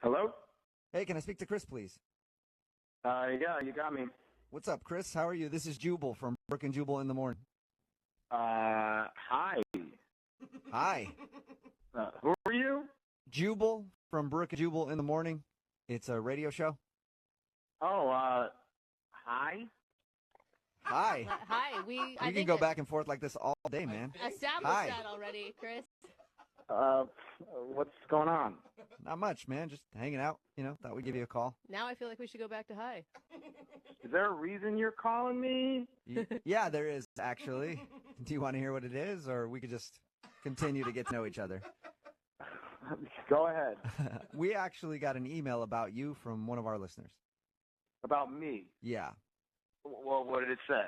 Hello? Hey, can I speak to Chris, please? Yeah, you got me. What's up, Chris? How are you? This is Jubal from Brook and Jubal in the Morning. Hi. Hi. Who are you? Jubal from Brook and Jubal in the Morning. It's a radio show. Oh, hi? Hi. Hi, I You can think go back and forth like this all day, man. established Hi. that already, Chris. What's going on? Not much, man. Just hanging out. Thought we'd give you a call. Now I feel like we should go back to hi. Is there a reason you're calling me? Yeah, there is, actually. Do you want to hear what it is, or we could just continue to get to know each other? Go ahead. We actually got an email about you from one of our listeners. About me? Yeah. Well, what did it say?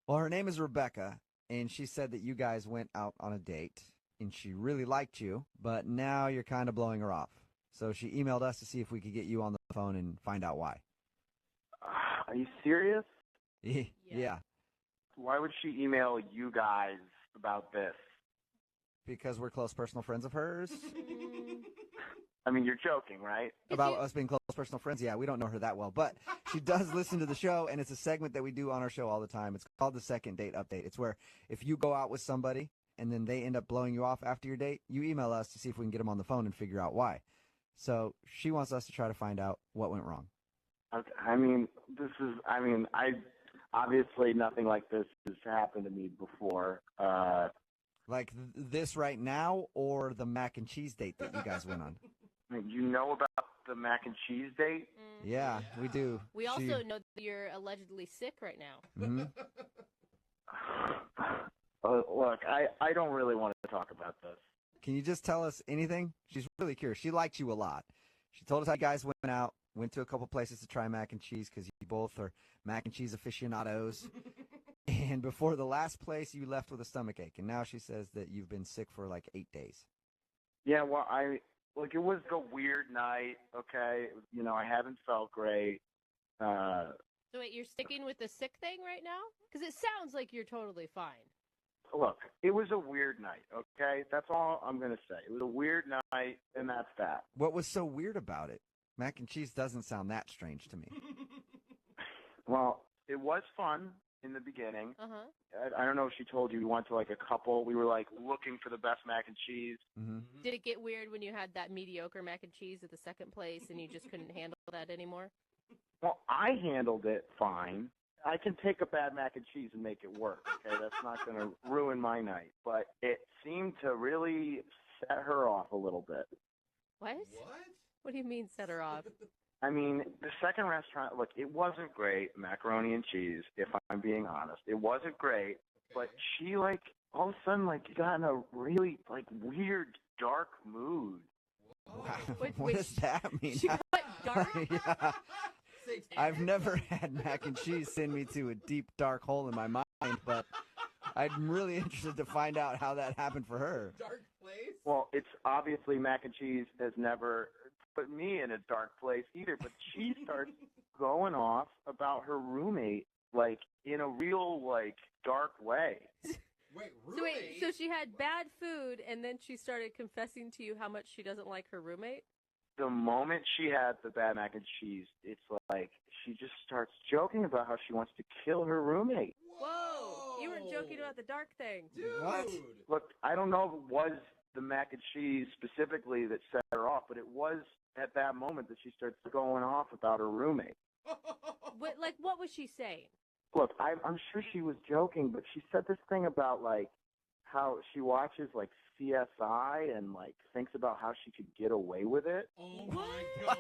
Well, her name is Rebecca, and she said that you guys went out on a date, and she really liked you, but now you're kind of blowing her off. So she emailed us to see if we could get you on the phone and find out why. Are you serious? Yeah. Why would she email you guys about this? Because we're close personal friends of hers. I mean, you're joking, right? About us being close personal friends? Yeah, we don't know her that well. But she does listen to the show, and it's a segment that we do on our show all the time. It's called the Second Date Update. It's where if you go out with somebody and then they end up blowing you off after your date, you email us to see if we can get them on the phone and figure out why. So she wants us to try to find out what went wrong. Okay, I obviously nothing like this has happened to me before. Like this right now, or the mac and cheese date that you guys went on? You know about the mac and cheese date? Yeah, we do. We also know that you're allegedly sick right now. Mm-hmm. Look, I don't really want to talk about this. Can you just tell us anything? She's really curious. She liked you a lot. She told us how you guys went to a couple places to try mac and cheese because you both are mac and cheese aficionados. And before the last place, you left with a stomach ache. And now she says that you've been sick for like 8 days. Yeah, well, it was a weird night, okay? I haven't felt great. So wait, you're sticking with the sick thing right now? Because it sounds like you're totally fine. Look, it was a weird night, okay? That's all I'm going to say. It was a weird night, and that's that. What was so weird about it? Mac and cheese doesn't sound that strange to me. Well, it was fun in the beginning. Uh-huh. I don't know if she told you we went to like a couple. We were like looking for the best mac and cheese. Mm-hmm. Did it get weird when you had that mediocre mac and cheese at the second place and you just couldn't handle that anymore? Well, I handled it fine. I can take a bad mac and cheese and make it work, okay? That's not going to ruin my night. But it seemed to really set her off a little bit. What? What do you mean set her off? I mean, the second restaurant, look, it wasn't great, macaroni and cheese, if I'm being honest. It wasn't great, but she, like, all of a sudden, like, got in a really, like, weird, dark mood. Wow. What does that mean? She got dark? Yeah. I've never had mac and cheese send me to a deep, dark hole in my mind, but I'm really interested to find out how that happened for her. Dark place? Well, it's obviously mac and cheese has never put me in a dark place either, but she starts going off about her roommate, like, in a real, like, dark way. So she had bad food, and then she started confessing to you how much she doesn't like her roommate? The moment she had the bad mac and cheese, it's like she just starts joking about how she wants to kill her roommate. Whoa! You weren't joking about the dark thing. Dude! What? Look, I don't know if it was the mac and cheese specifically that set her off, but it was at that moment that she starts going off about her roommate. What was she saying? Look, I'm sure she was joking, but she said this thing about, like, how she watches, like, CSI and, like, thinks about how she could get away with it. Oh my God!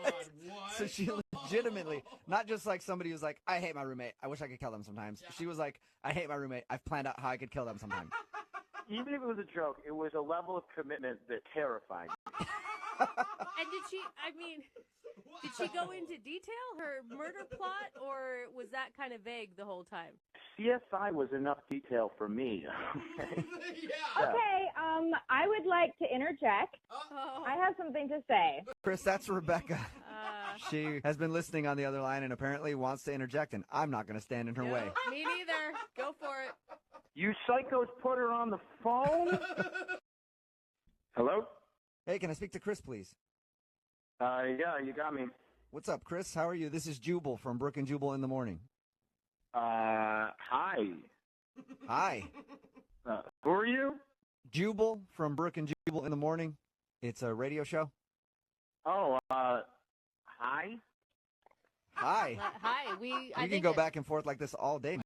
What? So she legitimately, not just like somebody who's like, I hate my roommate, I wish I could kill them sometimes. Yeah. She was like, I hate my roommate, I've planned out how I could kill them sometime. Even if it was a joke, it was a level of commitment that terrified me. And did she go into detail, her murder plot, or was that kind of vague the whole time? CSI was enough detail for me. Okay? Yeah. Okay, I would like to interject. Oh. I have something to say. Chris, that's Rebecca. She has been listening on the other line and apparently wants to interject, and I'm not going to stand in her way. Me neither. Go for it. You psychos put her on the phone? Hello? Hey, can I speak to Chris, please? Yeah, you got me. What's up, Chris? How are you? This is Jubal from Brook and Jubal in the Morning. Hi. Hi. Who are you? Jubal from Brook and Jubal in the Morning. It's a radio show. Oh, hi. Hi. Hi. We can go back and forth like this all day.